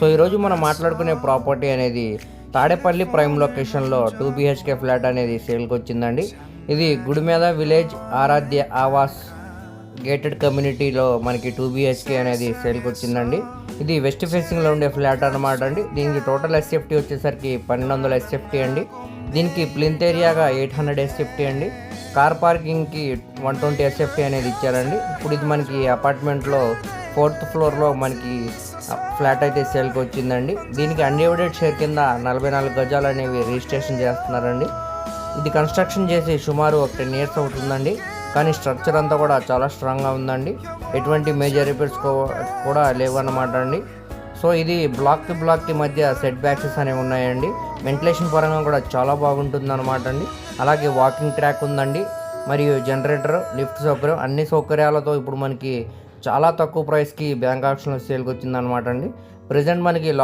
So ఈరోజు మనం మాట్లాడుకునే ప్రాపర్టీ అనేది తాడేపల్లి ప్రైమ్ లొకేషన్లో 2 BHK ఫ్లాట్ అనేది సేల్కి వచ్చిందండి. ఇది గుడిమేద విలేజ్ ఆరాధ్య ఆవాస్ గేటెడ్ కమ్యూనిటీలో మనకి 2 BHK అనేది సేల్కి వచ్చిందండి. ఇది వెస్ట్ ఫేసింగ్లో ఉండే ఫ్లాట్ అనమాట అండి. దీనికి టోటల్ SFT వచ్చేసరికి 1200 SFT అండి. దీనికి ప్లింత్ ఏరియాగా 800 SFT అండి. కార్ పార్కింగ్కి 120 SFT అనేది ఇచ్చారండి. ఇప్పుడు ఇది మనకి అపార్ట్మెంట్లో 4th ఫ్లోర్లో మనకి ఫ్లాట్ అయితే సేల్కి వచ్చిందండి. దీనికి అన్డివైడెడ్ షేర్ కింద 44 గజాలు అనేవి రిజిస్ట్రేషన్ చేస్తున్నారండి. ఇది కన్స్ట్రక్షన్ చేసి సుమారు ఒక 10 years అవుతుందండి. కానీ స్ట్రక్చర్ అంతా కూడా చాలా స్ట్రాంగ్గా ఉందండి. ఎటువంటి మేజర్ రిపేర్స్ కూడా లేవన్నమాట అండి. సో ఇది బ్లాక్కి మధ్య సెట్ బ్యాక్సెస్ అనేవి ఉన్నాయండి. వెంటిలేషన్ పరంగా కూడా చాలా బాగుంటుంది అనమాట అండి. అలాగే వాకింగ్ ట్రాక్ ఉందండి, మరియు జనరేటర్, లిఫ్ట్ సౌకర్యం, అన్ని సౌకర్యాలతో ఇప్పుడు మనకి చాలా తక్కువ ప్రైస్కి బ్యాంక్ ఆప్షన్లో సేల్కి వచ్చిందనమాట అండి. ప్రజెంట్ మనకి